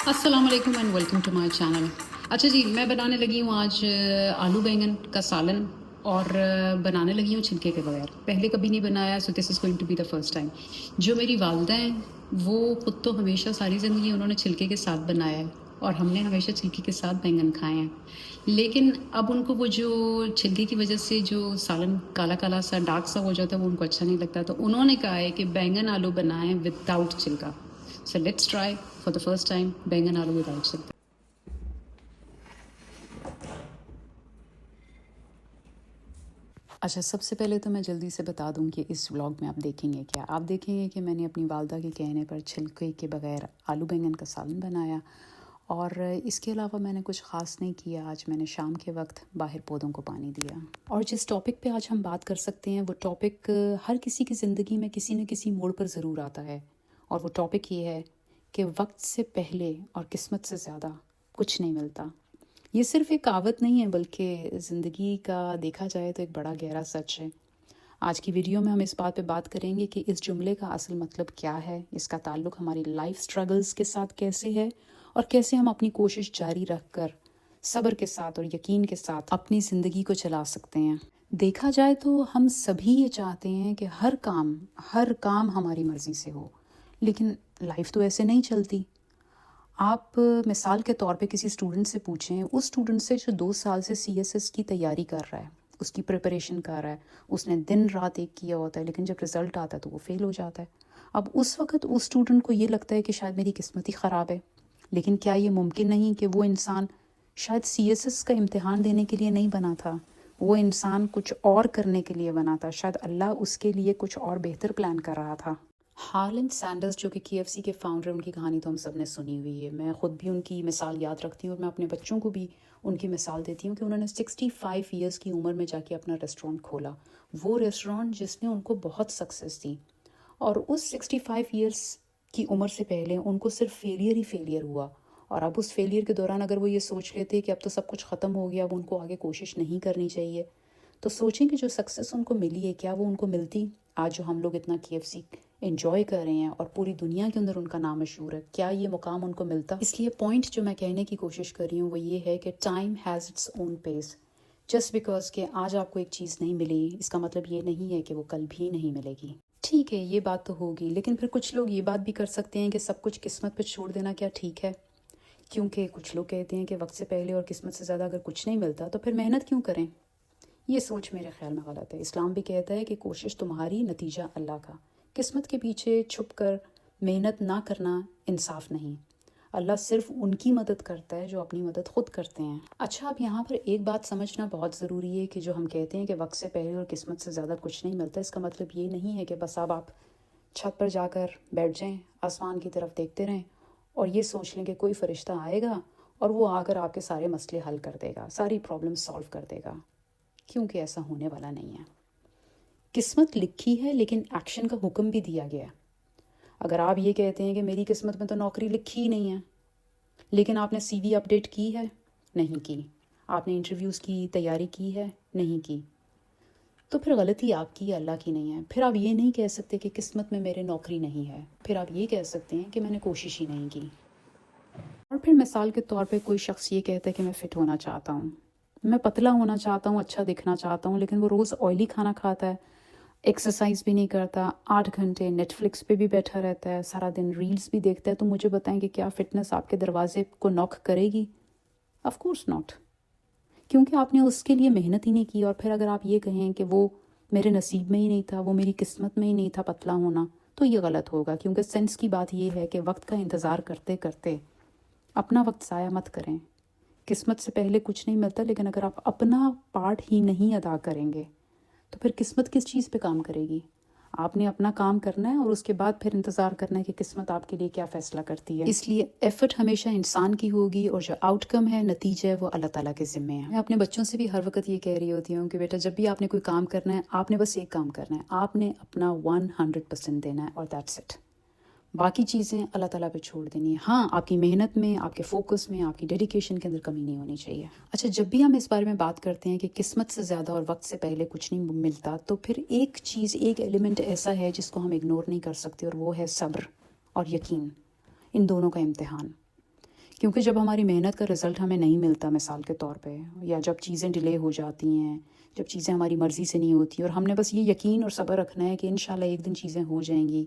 अस्सलाम वालेकुम and welcome to my channel. अच्छा जी, मैं बनाने लगी हूँ आज आलू बैंगन का सालन और बनाने लगी हूँ छिलके के बगैर। पहले कभी नहीं बनाया, so this is going to be the first time. जो मेरी वालदा हैं वो खुद तो हमेशा सारी ज़िंदगी उन्होंने छिलके के साथ बनाया है और हमने हमेशा छिलके के साथ बैंगन खाए हैं। लेकिन अब उनको वो जो छिलके की वजह से जो सालन काला काला सा डार्क सा हो जाता है वो उनको अच्छा नहीं लगता, तो उन्होंने कहा है कि बैंगन आलू बनाएं विदाउट छिलका। So let's try for the first time बैंगन आलू without छिलका। अच्छा, सबसे पहले तो मैं जल्दी से बता दूं कि इस व्लॉग में आप देखेंगे क्या। आप देखेंगे कि मैंने अपनी वालदा के कहने पर छिलके के बगैर आलू बैंगन का सालन बनाया और इसके अलावा मैंने कुछ ख़ास नहीं किया। आज मैंने शाम के वक्त बाहर पौधों को पानी दिया। और जिस टॉपिक पे आज हम बात कर सकते हैं वो टॉपिक हर किसी की ज़िंदगी में किसी न किसी मोड़ पर ज़रूर आता है, और वो टॉपिक ये है कि वक्त से पहले और किस्मत से ज़्यादा कुछ नहीं मिलता। ये सिर्फ एक कहावत नहीं है बल्कि ज़िंदगी का देखा जाए तो एक बड़ा गहरा सच है। आज की वीडियो में हम इस बात पे बात करेंगे कि इस जुमले का असल मतलब क्या है, इसका ताल्लुक हमारी लाइफ स्ट्रगल्स के साथ कैसे है और कैसे हम अपनी कोशिश जारी रखकर सब्र के साथ और यकीन के साथ अपनी ज़िंदगी को चला सकते हैं। देखा जाए तो हम सभी ये चाहते हैं कि हर काम हमारी मर्ज़ी से हो, लेकिन लाइफ तो ऐसे नहीं चलती। आप मिसाल के तौर पे किसी स्टूडेंट से पूछें, उस स्टूडेंट से जो 2 साल से सीएसएस की तैयारी कर रहा है, उसकी प्रिपरेशन कर रहा है, उसने दिन रात एक किया होता है, लेकिन जब रिज़ल्ट आता है तो वो फेल हो जाता है। अब उस वक्त उस स्टूडेंट को ये लगता है कि शायद मेरी किस्मत ही ख़राब है। लेकिन क्या ये मुमकिन नहीं कि वो इंसान शायद सीएसएस का इम्तिहान देने के लिए नहीं बना था, वो इंसान कुछ और करने के लिए बना था। शायद अल्लाह उसके लिए कुछ और बेहतर प्लान कर रहा था। हार्लन सैंडर्स जो कि केएफसी के फाउंडर, उनकी कहानी तो हम सब ने सुनी हुई है। मैं ख़ुद भी उनकी मिसाल याद रखती हूँ और मैं अपने बच्चों को भी उनकी मिसाल देती हूँ कि उन्होंने 65 ईयर्स की उम्र में जाके अपना रेस्टोरेंट खोला। वो रेस्टोरेंट जिसने उनको बहुत सक्सेस दी, और उस 65 ईयर्स की उम्र से पहले उनको सिर्फ फेलियर ही फेलियर हुआ। और अब उस फेलियर के दौरान अगर वो ये सोच लेते कि अब तो सब कुछ ख़त्म हो गया, अब उनको आगे कोशिश नहीं करनी चाहिए, तो सोचें कि जो सक्सेस उनको मिली है क्या वो उनको मिलती। आज जो हम लोग इतना केएफसी एंजॉय कर रहे हैं और पूरी दुनिया के अंदर उनका नाम मशहूर है, क्या ये मुकाम उनको मिलता। इसलिए पॉइंट जो मैं कहने की कोशिश कर रही हूँ वो ये है कि time has its own pace. Just because कि आज आपको एक चीज़ नहीं मिली, इसका मतलब ये नहीं है कि वो कल भी नहीं मिलेगी। ठीक है, ये बात तो होगी, लेकिन फिर कुछ लोग ये बात भी कर सकते हैं कि सब कुछ किस्मत पर छोड़ देना क्या ठीक है? क्योंकि कुछ लोग कहते हैं कि वक्त से पहले और किस्मत से ज़्यादा अगर कुछ नहीं मिलता तो फिर मेहनत क्यों करें। ये सोच मेरे ख्याल में गलत है। इस्लाम भी कहता है कि कोशिश तुम्हारी, नतीजा अल्लाह का। किस्मत के पीछे छुप कर मेहनत ना करना इंसाफ नहीं। अल्लाह सिर्फ उनकी मदद करता है जो अपनी मदद खुद करते हैं। अच्छा, अब यहाँ पर एक बात समझना बहुत ज़रूरी है कि जो हम कहते हैं कि वक्त से पहले और किस्मत से ज़्यादा कुछ नहीं मिलता, इसका मतलब ये नहीं है कि बस अब आप छत पर जाकर बैठ जाएं, आसमान की तरफ देखते रहें और ये सोच लें कि कोई फ़रिश्ता आएगा और वो आकर आपके सारे मसले हल कर देगा, सारी प्रॉब्लम सॉल्व कर देगा, क्योंकि ऐसा होने वाला नहीं है। किस्मत लिखी है लेकिन एक्शन का हुक्म भी दिया गया है। अगर आप ये कहते हैं कि मेरी किस्मत में तो नौकरी लिखी ही नहीं है, लेकिन आपने सीवी अपडेट की है, नहीं की, आपने इंटरव्यूज़ की तैयारी की है, नहीं की, तो फिर गलती आपकी है, अल्लाह की नहीं है। फिर आप ये नहीं कह सकते कि किस्मत में मेरे नौकरी नहीं है, फिर आप ये कह सकते हैं कि मैंने कोशिश ही नहीं की। और फिर मिसाल के तौर पे कोई शख्स ये कहता है कि मैं फ़िट होना चाहता हूँ, मैं पतला होना चाहता हूँ, अच्छा दिखना चाहता हूँ, लेकिन वो रोज़ ऑयली खाना खाता है, एक्सरसाइज भी नहीं करता, 8 घंटे नेटफ्लिक्स पे भी बैठा रहता है, सारा दिन रील्स भी देखता है, तो मुझे बताएं कि क्या फ़िटनेस आपके दरवाजे को नॉक करेगी? ऑफ कोर्स नॉट, क्योंकि आपने उसके लिए मेहनत ही नहीं की। और फिर अगर आप ये कहें कि वो मेरे नसीब में ही नहीं था, वो मेरी किस्मत में ही नहीं था पतला होना, तो ये गलत होगा। क्योंकि सेंस की बात ये है कि वक्त का इंतज़ार करते करते अपना वक्त ज़ाया मत करें। किस्मत से पहले कुछ नहीं मिलता, लेकिन अगर आप अपना पार्ट ही नहीं अदा करेंगे तो फिर किस्मत किस चीज़ पे काम करेगी। आपने अपना काम करना है और उसके बाद फिर इंतज़ार करना है कि किस्मत आपके लिए क्या फ़ैसला करती है। इसलिए एफ़र्ट हमेशा इंसान की होगी और जो आउटकम है, नतीजा है, वो अल्लाह ताला के ज़िम्मे है। मैं अपने बच्चों से भी हर वक्त ये कह रही होती हूँ कि बेटा, जब भी आपने कोई काम करना है, आपने बस एक काम करना है, आपने अपना 100% देना है और दैट्स इट। बाकी चीज़ें अल्लाह ताला पे छोड़ देनी है। हाँ, आपकी मेहनत में, आपके फ़ोकस में, आपकी डेडिकेशन के अंदर कमी नहीं होनी चाहिए। अच्छा, जब भी हम इस बारे में बात करते हैं कि किस्मत से ज़्यादा और वक्त से पहले कुछ नहीं मिलता, तो फिर एक चीज़, एक एलिमेंट ऐसा है जिसको हम इग्नोर नहीं कर सकते, और वो है सब्र और यकीन, इन दोनों का इम्तिहान। کیونکہ جب ہماری محنت کا رزلٹ ہمیں نہیں ملتا مثال کے طور پہ، یا جب چیزیں ڈیلے ہو جاتی ہیں، جب چیزیں ہماری مرضی سے نہیں ہوتی اور ہم نے بس یہ یقین اور صبر رکھنا ہے کہ انشاءاللہ ایک دن چیزیں ہو جائیں گی،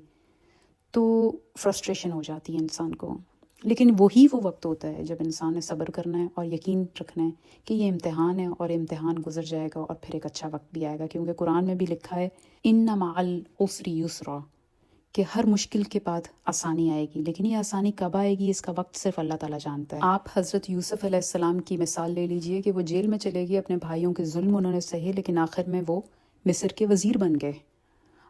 تو فرسٹریشن ہو جاتی ہے انسان کو۔ لیکن وہی وہ وقت ہوتا ہے جب انسان نے صبر کرنا ہے اور یقین رکھنا ہے کہ یہ امتحان ہے اور امتحان گزر جائے گا اور پھر ایک اچھا وقت بھی آئے گا، کیونکہ قرآن میں بھی لکھا ہے ان مع العسر یسرا، کہ ہر مشکل کے بعد آسانی آئے گی، لیکن یہ آسانی کب آئے گی اس کا وقت صرف اللہ تعالیٰ جانتا ہے۔ آپ حضرت یوسف علیہ السلام کی مثال لے لیجئے کہ وہ جیل میں چلے گئے، اپنے بھائیوں کے ظلم انہوں نے سہے، لیکن آخر میں وہ مصر کے وزیر بن گئے۔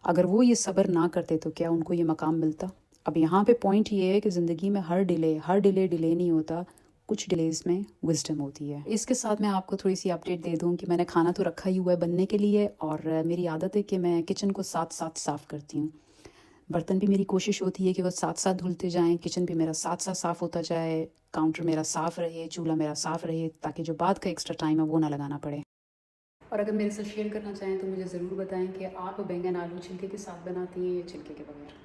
اگر وہ یہ صبر نہ کرتے تو کیا ان کو یہ مقام ملتا؟ اب یہاں پہ پوائنٹ یہ ہے کہ زندگی میں ہر ڈیلے نہیں ہوتا، کچھ ڈیلیز میں وزڈم ہوتی ہے۔ اس کے ساتھ میں آپ کو تھوڑی سی اپڈیٹ دے دوں کہ میں نے کھانا تو رکھا ہی ہوا ہے بننے کے لیے، اور میری عادت ہے کہ میں کچن کو ساتھ ساتھ صاف کرتی ہوں۔ برتن بھی میری کوشش ہوتی ہے کہ وہ ساتھ ساتھ دھلتے جائیں، کچن بھی میرا ساتھ ساتھ صاف ہوتا جائے، کاؤنٹر میرا صاف رہے، چولہا میرا صاف رہے، تاکہ جو بعد کا ایکسٹرا ٹائم ہے وہ نہ لگانا پڑے۔ اور اگر میرے ساتھ شیئر کرنا چاہیں تو مجھے ضرور بتائیں کہ آپ بینگن آلو چھلکے کے ساتھ بناتی ہیں یا چھلکے کے بغیر۔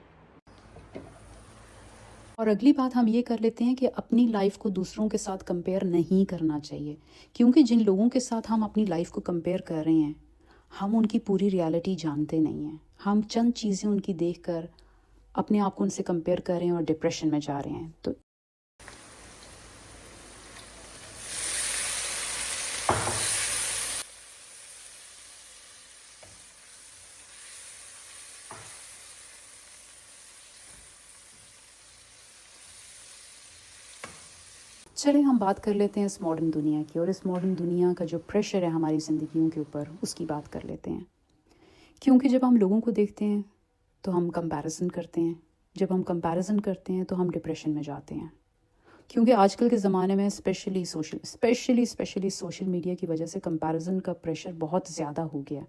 اور اگلی بات ہم یہ کر لیتے ہیں کہ اپنی لائف کو دوسروں کے ساتھ کمپیئر نہیں کرنا چاہیے، کیونکہ جن لوگوں کے ساتھ ہم اپنی لائف کو کمپیئر کر رہے ہیں ہم ان کی پوری ریالٹی جانتے نہیں ہیں۔ ہم چند چیزیں ان کی دیکھ کر اپنے آپ کو ان سے کمپیئر کر رہے ہیں اور ڈپریشن میں جا رہے ہیں۔ تو چلیں ہم بات کر لیتے ہیں اس ماڈرن دنیا کی، اور اس ماڈرن دنیا کا جو پریشر ہے ہماری زندگیوں کے اوپر اس کی بات کر لیتے ہیں۔ کیونکہ جب ہم لوگوں کو دیکھتے ہیں تو ہم کمپیریزن کرتے ہیں، جب ہم کمپیریزن کرتے ہیں تو ہم ڈپریشن میں جاتے ہیں، کیونکہ آج کل کے زمانے میں اسپیشلی سوشل میڈیا کی وجہ سے کمپیریزن کا پریشر بہت زیادہ ہو گیا۔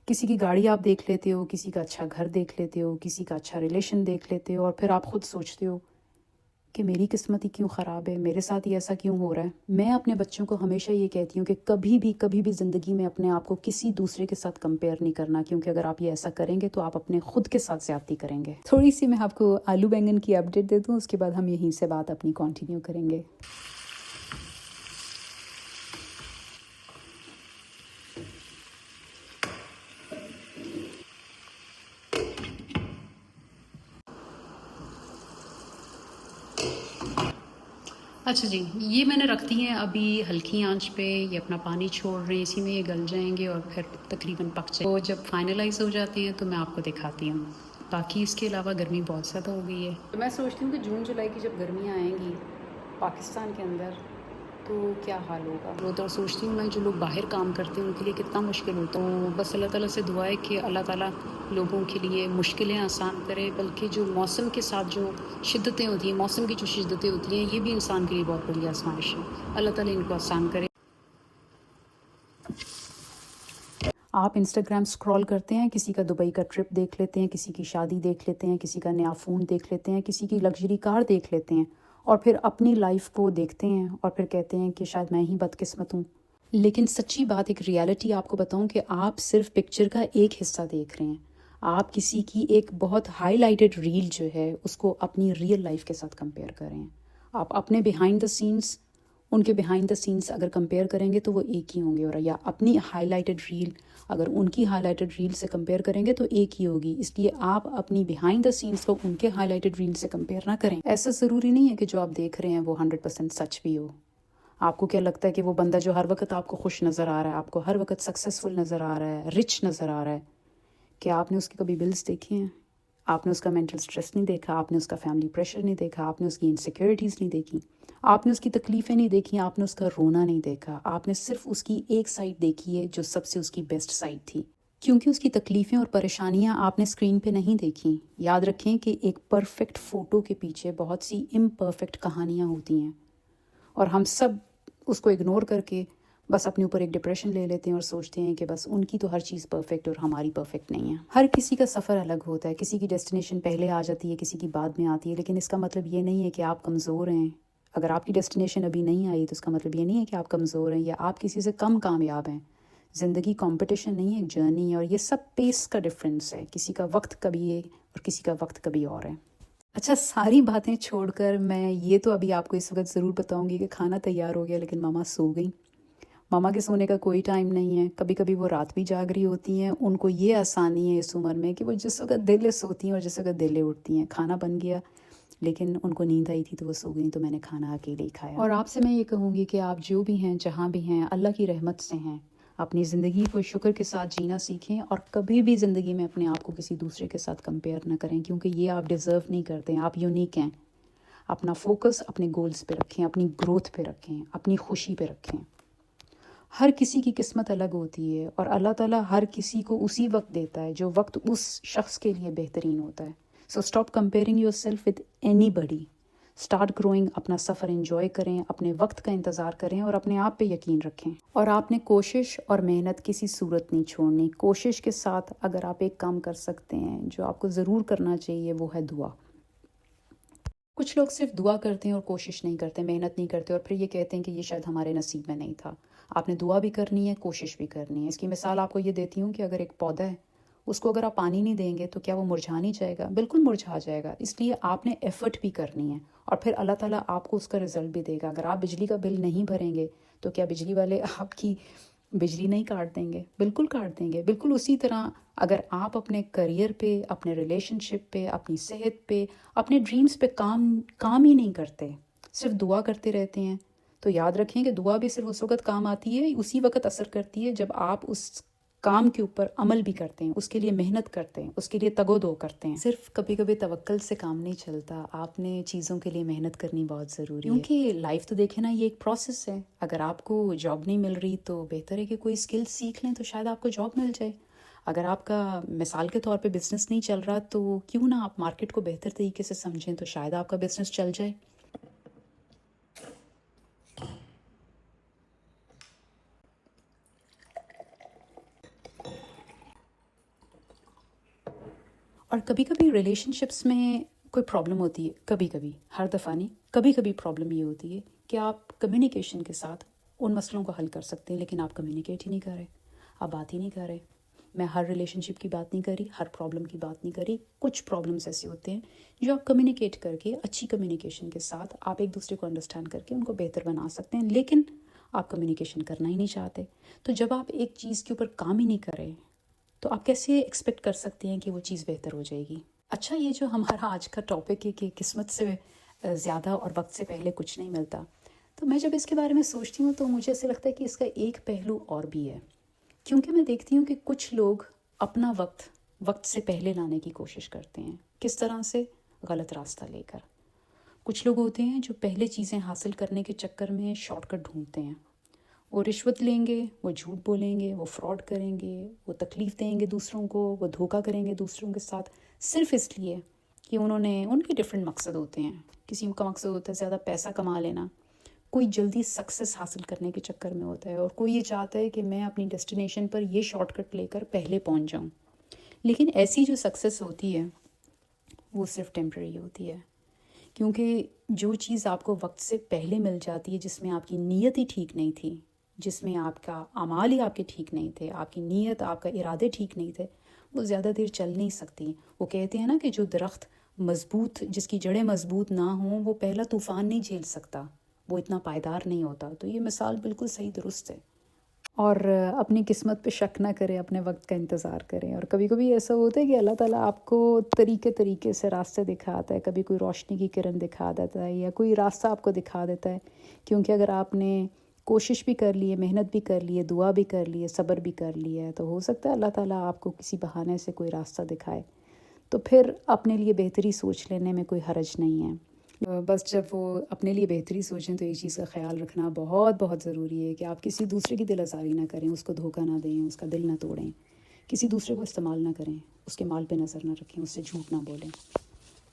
کسی کی گاڑی آپ دیکھ لیتے ہو، کسی کا اچھا گھر دیکھ لیتے ہو، کسی کا اچھا ریلیشن دیکھ لیتے ہو، اور پھر آپ خود سوچتے ہو کہ میری قسمت ہی کیوں خراب ہے، میرے ساتھ ہی ایسا کیوں ہو رہا ہے۔ میں اپنے بچوں کو ہمیشہ یہ کہتی ہوں کہ کبھی بھی زندگی میں اپنے آپ کو کسی دوسرے کے ساتھ کمپیئر نہیں کرنا، کیونکہ اگر آپ یہ ایسا کریں گے تو آپ اپنے خود کے ساتھ زیادتی کریں گے۔ تھوڑی سی میں آپ کو آلو بینگن کی اپڈیٹ دے دوں، اس کے بعد ہم یہیں سے بات اپنی کنٹینیو کریں گے۔ اچھا جی، یہ میں نے رکھ دی ہیں ابھی ہلکی آنچ پہ، یہ اپنا پانی چھوڑ رہے ہیں، اسی میں یہ گل جائیں گے اور پھر تقریباً پک جائیں گے۔ تو جب فائنلائز ہو جاتے ہیں تو میں آپ کو دکھاتی ہوں۔ باقی اس کے علاوہ گرمی بہت زیادہ ہو گئی ہے، تو میں سوچتی ہوں کہ جون جولائی کی جب گرمیاں آئیں گی پاکستان کے اندر تو کیا حال ہوگا۔ وہ تو سوچتی ہوں میں جو لوگ باہر کام کرتے ہیں ان کے لیے کتنا مشکل ہوتا ہے۔ بس اللہ تعالیٰ سے دعا ہے کہ اللہ تعالیٰ لوگوں کے لیے مشکلیں آسان کرے، بلکہ جو موسم کے ساتھ جو شدتیں ہوتی ہیں، موسم کی جو شدتیں ہوتی ہیں، یہ بھی انسان کے لیے بہت بڑی آزمائش ہے۔ اللہ تعالیٰ ان کو آسان کرے۔ آپ انسٹاگرام اسکرول کرتے ہیں، کسی کا دبئی کا ٹرپ دیکھ لیتے ہیں، کسی کی شادی دیکھ لیتے ہیں، کسی کا نیا فون دیکھ لیتے ہیں، کسی کی لگژری کار دیکھ لیتے ہیں، اور پھر اپنی لائف کو دیکھتے ہیں اور پھر کہتے ہیں کہ شاید میں ہی بدقسمت ہوں۔ لیکن سچی بات، ایک ریالٹی آپ کو بتاؤں کہ آپ صرف پکچر کا ایک حصہ دیکھ رہے ہیں۔ آپ کسی کی ایک بہت ہائی لائٹڈ ریل جو ہے اس کو اپنی ریئل لائف کے ساتھ کمپیئر کریں۔ آپ اپنے بیہائنڈ دا سینس ان کے بیہائنڈ دا سینس اگر کمپیئر کریں گے تو وہ ایک ہی ہوں گے، اور یا اپنی ہائی لائٹڈ ریل اگر ان کی ہائی لائٹڈ ریل سے کمپیئر کریں گے تو ایک ہی ہوگی۔ اس لیے آپ اپنی بیہائنڈ دا سینس کو ان کے ہائی لائٹڈ ریل سے کمپیئر نہ کریں۔ ایسا ضروری نہیں ہے کہ جو آپ دیکھ رہے ہیں وہ 100% سچ بھی ہو۔ آپ کو کیا لگتا ہے کہ وہ بندہ جو ہر وقت آپ کو خوش نظر آ رہا ہے، آپ کو ہر وقت سکسیزفل نظر آ رہا ہے، رچ نظر آ رہا ہے، کیا آپ نے اس کی کبھی بلز دیکھی ہیں؟ آپ نے اس کا مینٹل سٹریس نہیں دیکھا، آپ نے اس کا فیملی پریشر نہیں دیکھا، آپ نے اس کی انسیکیورٹیز نہیں دیکھی، آپ نے اس کی تکلیفیں نہیں دیکھی، آپ نے اس کا رونا نہیں دیکھا، آپ نے صرف اس کی ایک سائڈ دیکھی ہے جو سب سے اس کی بیسٹ سائڈ تھی، کیونکہ اس کی تکلیفیں اور پریشانیاں آپ نے اسکرین پہ نہیں دیکھیں۔ یاد رکھیں کہ ایک پرفیکٹ فوٹو کے پیچھے بہت سی امپرفیکٹ کہانیاں ہوتی ہیں، اور ہم سب اس کو اگنور کر کے بس اپنے اوپر ایک ڈپریشن لے لیتے ہیں اور سوچتے ہیں کہ بس ان کی تو ہر چیز پرفیکٹ اور ہماری پرفیکٹ نہیں ہے۔ ہر کسی کا سفر الگ ہوتا ہے، کسی کی ڈیسٹینیشن پہلے آ جاتی ہے، کسی کی بعد میں آتی ہے، لیکن اس کا مطلب یہ نہیں ہے کہ آپ کمزور ہیں۔ اگر آپ کی ڈیسٹینیشن ابھی نہیں آئی تو اس کا مطلب یہ نہیں ہے کہ آپ کمزور ہیں یا آپ کسی سے کم کامیاب ہیں۔ زندگی کمپٹیشن نہیں ہے، ایک جرنی ہے، اور یہ سب پیس کا ڈفرینس ہے۔ کسی کا وقت کبھی ہے اور کسی کا وقت کبھی اور ہے۔ अच्छा, सारी बातें छोड़कर मैं ये तो अभी आपको इस वक़्त ज़रूर बताऊँगी कि खाना तैयार हो गया, लेकिन मम्मा सो गईं। मम्मा के सोने का कोई टाइम नहीं है। कभी-कभी वो रात भी जाग रही होती हैं। उनको ये आसानी है इस उम्र में कि वो जिस वक़्त दिल है सोती हैं और जिस वक़्त दिल है उठती हैं। खाना बन गया, लेकिन उनको नींद आई थी तो वो सो गईं, तो मैंने खाना अकेले ही खाया। और आपसे मैं ये कहूँगी कि आप जो भी हैं, जहाँ भी हैं, अल्लाह की रहमत से हैं। अपनी ज़िंदगी को शुक्र के साथ जीना सीखें और कभी भी ज़िंदगी में अपने आप को किसी दूसरे के साथ कंपेयर ना करें, क्योंकि ये आप डिज़र्व नहीं करते हैं। आप यूनिक हैं। अपना फ़ोकस अपने गोल्स पे रखें, अपनी ग्रोथ पे रखें, अपनी खुशी पे रखें। हर किसी की किस्मत अलग होती है और अल्लाह ताला हर किसी को उसी वक्त देता है जो वक्त उस शख्स के लिए बेहतरीन होता है। So stop comparing your self with any buddy. Start growing, अपना सफ़र एंजॉय करें, अपने वक्त का इंतज़ार करें और अपने आप पे यकीन रखें। और आपने कोशिश और मेहनत किसी सूरत नहीं छोड़नी। कोशिश के साथ अगर आप एक काम कर सकते हैं जो आपको ज़रूर करना चाहिए, वो है दुआ। कुछ लोग सिर्फ दुआ करते हैं और कोशिश नहीं करते, मेहनत नहीं करते और फिर ये कहते हैं कि ये शायद हमारे नसीब में नहीं था। आपने दुआ भी करनी है, कोशिश भी करनी है। इसकी मिसाल आपको ये देती हूँ कि अगर एक पौधा है, उसको अगर आप पानी नहीं देंगे तो क्या वो मुरझा नहीं जाएगा? बिल्कुल मुरझा जाएगा। इसलिए आपने एफ़र्ट भी करनी है और फिर अल्लाह ताला आपको उसका रिज़ल्ट भी देगा। अगर आप बिजली का बिल नहीं भरेंगे तो क्या बिजली वाले आपकी बिजली नहीं काट देंगे? बिल्कुल काट देंगे। बिल्कुल उसी तरह अगर आप अपने करियर पे, अपने रिलेशनशिप पे, अपनी सेहत पे, अपने ड्रीम्स पे काम ही नहीं करते, सिर्फ दुआ करते रहते हैं, तो याद रखें कि दुआ भी सिर्फ उस वक़्त काम आती है, उसी वक़्त असर करती है जब आप उस काम के ऊपर अमल भी करते हैं, उसके लिए मेहनत करते हैं, उसके लिए तगो-दो करते हैं। सिर्फ कभी-कभी तवक्कल से काम नहीं चलता, आपने चीज़ों के लिए मेहनत करनी बहुत ज़रूरी है। क्योंकि लाइफ तो देखें ना, ये एक प्रोसेस है। अगर आपको जॉब नहीं मिल रही तो बेहतर है कि कोई स्किल सीख लें तो शायद आपको जॉब मिल जाए। अगर आपका मिसाल के तौर पे बिज़नेस नहीं चल रहा तो क्यों ना आप मार्केट को बेहतर तरीके से समझें, तो शायद आपका बिज़नेस चल जाए। और कभी कभी रिलेशनशिप्स में कोई प्रॉब्लम होती है, कभी कभी, हर दफ़ा नहीं, कभी कभी प्रॉब्लम ये होती है कि आप कम्युनिकेशन के साथ उन मसलों को हल कर सकते हैं, लेकिन आप कम्युनिकेट ही नहीं कर रहे, आप बात ही नहीं कर रहे। मैं हर रिलेशनशिप की बात नहीं करी, हर प्रॉब्लम की बात नहीं करी। कुछ प्रॉब्लम्स ऐसे होते हैं जो आप कम्युनिकेट करके, अच्छी कम्युनिकेशन के साथ आप एक दूसरे को अंडरस्टैंड करके उनको बेहतर बना सकते हैं, लेकिन आप कम्युनिकेशन करना ही नहीं चाहते। तो जब आप एक चीज़ के ऊपर काम ही नहीं कर रहे तो आप कैसे एक्सपेक्ट कर सकते हैं कि वो चीज़ बेहतर हो जाएगी। अच्छा, ये जो हमारा आज का टॉपिक है कि किस्मत से ज़्यादा और वक्त से पहले कुछ नहीं मिलता, तो मैं जब इसके बारे में सोचती हूँ तो मुझे ऐसे लगता है कि इसका एक पहलू और भी है। क्योंकि मैं देखती हूँ कि कुछ लोग अपना वक्त से पहले लाने की कोशिश करते हैं। किस तरह से? गलत रास्ता लेकर। कुछ लोग होते हैं जो पहले चीज़ें हासिल करने के चक्कर में शॉर्टकट ढूंढते हैं। वो रिश्वत लेंगे, वो झूठ बोलेंगे, वो फ्रॉड करेंगे, वो तकलीफ़ देंगे दूसरों को, वो धोखा करेंगे दूसरों के साथ, सिर्फ इसलिए कि उनके डिफरेंट मकसद होते हैं। किसी का मकसद होता है ज़्यादा पैसा कमा लेना, कोई जल्दी सक्सेस हासिल करने के चक्कर में होता है, और कोई ये चाहता है कि मैं अपनी डेस्टिनेशन पर ये शॉर्टकट लेकर पहले पहुंच जाऊं। लेकिन ऐसी जो सक्सेस होती है वो सिर्फ टेम्परेरी होती है, क्योंकि जो चीज़ आपको वक्त से पहले मिल जाती है, जिसमें आपकी नीयत ही ठीक नहीं थी, जिसमें आपका अमाल ही आपके ठीक नहीं थे, आपकी नीयत, आपका इरादे ठीक नहीं थे, वो ज़्यादा देर चल नहीं सकती। वो कहते हैं ना कि जो दरख्त मज़बूत, जिसकी जड़ें मज़बूत ना हों, वो पहला तूफ़ान नहीं झेल सकता, वो इतना पायदार नहीं होता। तो ये मिसाल बिल्कुल सही दुरुस्त है। और अपनी किस्मत पे शक ना करें, अपने वक्त का इंतज़ार करें। और कभी कभी ऐसा होता है कि अल्लाह ताला आपको तरीके से रास्ते दिखाता है। कभी कोई रोशनी की किरण दिखा देता है या कोई रास्ता आपको दिखा देता है, क्योंकि अगर आपने कोशिश भी कर ली है, मेहनत भी कर ली है, दुआ भी कर ली है, सब्र भी कर लिया है, तो हो सकता है अल्लाह ताला आपको किसी बहाने से कोई रास्ता दिखाए। तो फिर अपने लिए बेहतरी सोच लेने में कोई हर्ज नहीं है। बस जब वो अपने लिए बेहतरी सोचें तो ये चीज़ का ख्याल रखना बहुत बहुत ज़रूरी है कि आप किसी दूसरे की दिल आज़ारी ना करें, उसको धोखा ना दें, उसका दिल ना तोड़ें, किसी दूसरे को इस्तेमाल ना करें, उसके माल पे नज़र ना रखें, उससे झूठ ना बोलें,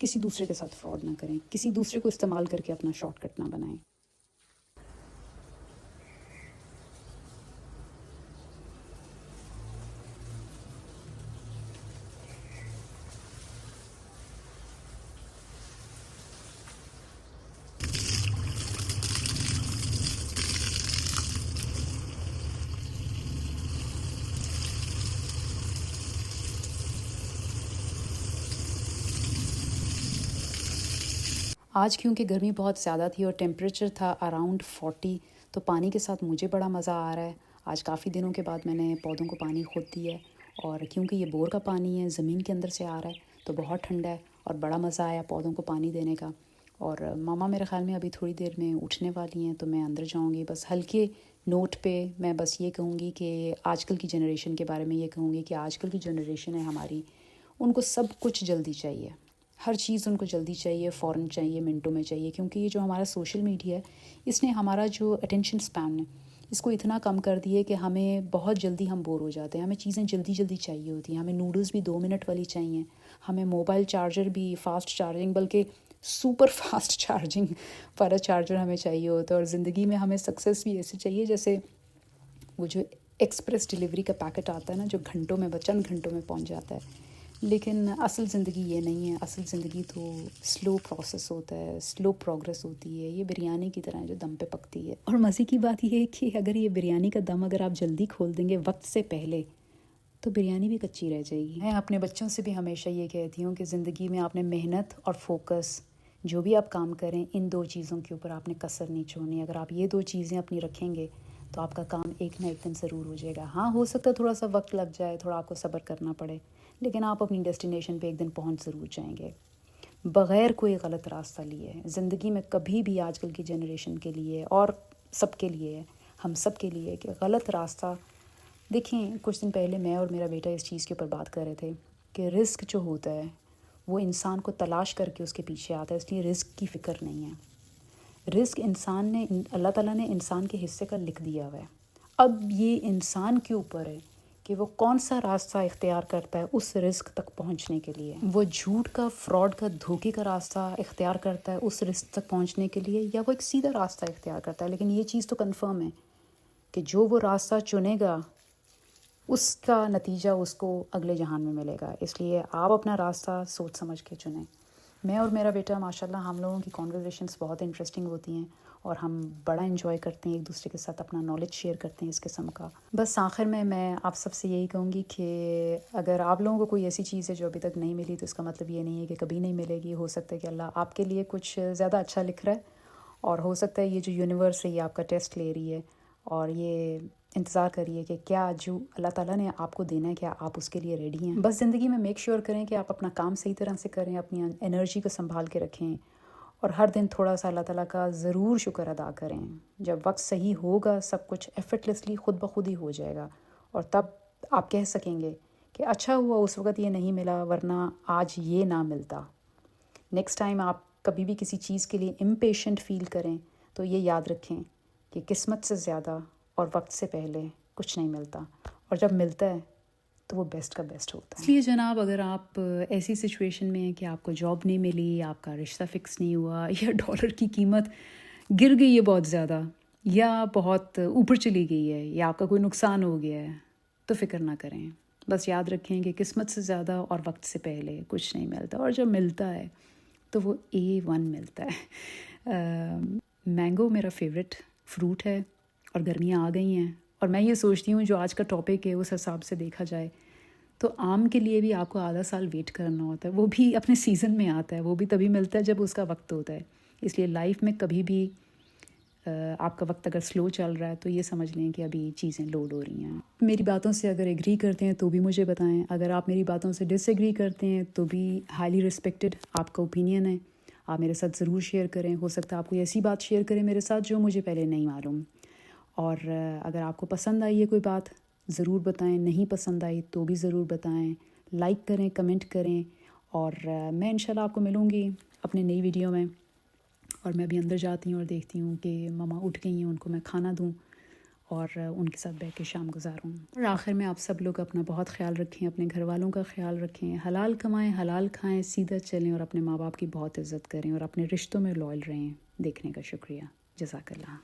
किसी दूसरे के साथ फ्रॉड ना करें, किसी दूसरे को इस्तेमाल करके अपना शॉर्टकट ना बनाएं। آج کیونکہ گرمی بہت زیادہ تھی اور ٹیمپریچر تھا اراؤنڈ 40، تو پانی کے ساتھ مجھے بڑا مزہ آ رہا ہے۔ آج کافی دنوں کے بعد میں نے پودوں کو پانی خود دیا ہے، اور کیونکہ یہ بور کا پانی ہے، زمین کے اندر سے آ رہا ہے، تو بہت ٹھنڈا ہے اور بڑا مزہ آیا پودوں کو پانی دینے کا۔ اور ماما میرے خیال میں ابھی تھوڑی دیر میں اٹھنے والی ہیں، تو میں اندر جاؤں گی۔ بس ہلکے نوٹ پہ میں بس یہ کہوں گی کہ آج کل کی جنریشن کے بارے میں یہ کہوں گی کہ آج کل کی جنریشن ہے ہماری، ان کو سب کچھ جلدی چاہیے، ہر چیز ان کو جلدی چاہیے، فوراً چاہیے، منٹوں میں چاہیے، کیونکہ یہ جو ہمارا سوشل میڈیا ہے اس نے ہمارا جو اٹینشن سپین ہے اس کو اتنا کم کر دیے کہ ہمیں بہت جلدی ہم بور ہو جاتے ہیں، ہمیں چیزیں جلدی جلدی چاہیے ہوتی ہیں، ہمیں نوڈلز بھی 2 منٹ والی چاہیے، ہمیں موبائل چارجر بھی فاسٹ چارجنگ، بلکہ سپر فاسٹ چارجنگ والا چارجر ہمیں چاہیے ہوتا ہے، اور زندگی میں ہمیں سکسیس بھی ایسے چاہیے جیسے وہ جو ایکسپریس ڈیلیوری کا پیکٹ آتا ہے نا، جو گھنٹوں میں چند گھنٹوں میں پہنچ جاتا ہے۔ لیکن اصل زندگی یہ نہیں ہے، اصل زندگی تو سلو پروسیس ہوتا ہے، سلو پروگرس ہوتی ہے، یہ بریانی کی طرح ہے جو دم پہ پکتی ہے۔ اور مزے کی بات یہ ہے کہ اگر یہ بریانی کا دم اگر آپ جلدی کھول دیں گے وقت سے پہلے تو بریانی بھی کچی رہ جائے گی۔ میں اپنے بچوں سے بھی ہمیشہ یہ کہتی ہوں کہ زندگی میں آپ نے محنت اور فوکس، جو بھی آپ کام کریں، ان 2 چیزوں کے اوپر آپ نے کسر نہیں چھوڑنی۔ اگر آپ یہ 2 چیزیں اپنی رکھیں گے تو آپ کا کام ایک نہ ایک دن ضرور ہو جائے گا۔ ہاں، ہو سکتا ہے تھوڑا سا وقت لگ جائے، تھوڑا آپ کو صبر کرنا پڑے، لیکن آپ اپنی ڈیسٹینیشن پہ ایک دن پہنچ ضرور جائیں گے بغیر کوئی غلط راستہ لیے۔ زندگی میں کبھی بھی آج کل کی جنریشن کے لیے اور سب کے لیے، ہم سب کے لیے، کہ غلط راستہ دیکھیں۔ کچھ دن پہلے میں اور میرا بیٹا اس چیز کے اوپر بات کر رہے تھے کہ رزق جو ہوتا ہے وہ انسان کو تلاش کر کے اس کے پیچھے آتا ہے، اس لیے رزق کی فکر نہیں ہے۔ رزق اللہ تعالیٰ نے انسان کے حصے کا لکھ دیا ہوا ہے، اب یہ انسان کے اوپر ہے کہ وہ کون سا راستہ اختیار کرتا ہے اس رزق تک پہنچنے کے لیے۔ وہ جھوٹ کا، فراڈ کا، دھوکے کا راستہ اختیار کرتا ہے اس رزق تک پہنچنے کے لیے، یا وہ ایک سیدھا راستہ اختیار کرتا ہے۔ لیکن یہ چیز تو کنفرم ہے کہ جو وہ راستہ چنے گا اس کا نتیجہ اس کو اگلے جہان میں ملے گا۔ اس لیے آپ اپنا راستہ سوچ سمجھ کے چنیں۔ میں اور میرا بیٹا ماشاءاللہ ہم لوگوں کی کانورزیشنز بہت انٹرسٹنگ ہوتی ہیں، اور ہم بڑا انجوائے کرتے ہیں، ایک دوسرے کے ساتھ اپنا نالج شیئر کرتے ہیں اس قسم کا۔ بس آخر میں آپ سب سے یہی کہوں گی کہ اگر آپ لوگوں کو کوئی ایسی چیز ہے جو ابھی تک نہیں ملی تو اس کا مطلب یہ نہیں ہے کہ کبھی نہیں ملے گی۔ ہو سکتا ہے کہ اللہ آپ کے لیے کچھ زیادہ اچھا لکھ رہا ہے، اور ہو سکتا ہے یہ جو یونیورس ہے یہ آپ کا ٹیسٹ لے رہی ہے، اور یہ انتظار کریے کہ کیا جو اللہ تعالیٰ نے آپ کو دینا ہے کیا آپ اس کے لیے ریڈی ہیں۔ بس زندگی میں میک شیور کریں کہ آپ اپنا کام صحیح طرح سے کریں، اپنی انرجی کو سنبھال کے رکھیں، اور ہر دن تھوڑا سا اللہ تعالیٰ کا ضرور شکر ادا کریں۔ جب وقت صحیح ہوگا سب کچھ ایفرٹلیسلی خود بخود ہی ہو جائے گا، اور تب آپ کہہ سکیں گے کہ اچھا ہوا اس وقت یہ نہیں ملا، ورنہ آج یہ نہ ملتا۔ نیکسٹ ٹائم آپ کبھی بھی کسی چیز کے لیے امپیشنٹ فیل کریں تو یہ یاد رکھیں کہ قسمت سے زیادہ اور وقت سے پہلے کچھ نہیں ملتا، اور جب ملتا ہے تو وہ بیسٹ کا بیسٹ ہوتا ہے۔ اس لیے جناب، اگر آپ ایسی سچویشن میں ہیں کہ آپ کو جاب نہیں ملی، آپ کا رشتہ فکس نہیں ہوا، یا ڈالر کی قیمت گر گئی ہے بہت زیادہ، یا بہت اوپر چلی گئی ہے، یا آپ کا کوئی نقصان ہو گیا ہے، تو فکر نہ کریں۔ بس یاد رکھیں کہ قسمت سے زیادہ اور وقت سے پہلے کچھ نہیں ملتا، اور جب ملتا ہے تو وہ A1 ملتا ہے۔ مینگو میرا فیوریٹ فروٹ ہے، اور گرمیاں آ گئی ہیں، اور میں یہ سوچتی ہوں جو آج کا ٹاپک ہے اس حساب سے دیکھا جائے تو آم کے لیے بھی آپ کو آدھا سال ویٹ کرنا ہوتا ہے، وہ بھی اپنے سیزن میں آتا ہے، وہ بھی تبھی ملتا ہے جب اس کا وقت ہوتا ہے۔ اس لیے لائف میں کبھی بھی آپ کا وقت اگر سلو چل رہا ہے تو یہ سمجھ لیں کہ ابھی چیزیں لوڈ ہو رہی ہیں۔ میری باتوں سے اگر ایگری کرتے ہیں تو بھی مجھے بتائیں، اگر آپ میری باتوں سے ڈس ایگری کرتے ہیں تو بھی ہائیلی رسپیکٹڈ، آپ کا اوپینین ہے، آپ میرے ساتھ ضرور شیئر کریں۔ ہو سکتا ہے آپ کوئی ایسی بات شیئر کریں میرے ساتھ جو مجھے پہلے نہیں معلوم، اور اگر آپ کو پسند آئی ہے کوئی بات ضرور بتائیں، نہیں پسند آئی تو بھی ضرور بتائیں، لائک کریں، کمنٹ کریں، اور میں انشاءاللہ آپ کو ملوں گی اپنے نئی ویڈیو میں۔ اور میں بھی اندر جاتی ہوں اور دیکھتی ہوں کہ ماما اٹھ گئی ہیں، ان کو میں کھانا دوں اور ان کے ساتھ بیٹھ کے شام گزاروں۔ اور آخر میں آپ سب لوگ اپنا بہت خیال رکھیں، اپنے گھر والوں کا خیال رکھیں، حلال کمائیں، حلال کھائیں، سیدھا چلیں، اور اپنے ماں باپ کی بہت عزت کریں، اور اپنے رشتوں میں لائل رہیں۔ دیکھنے کا شکریہ، جزاک اللہ۔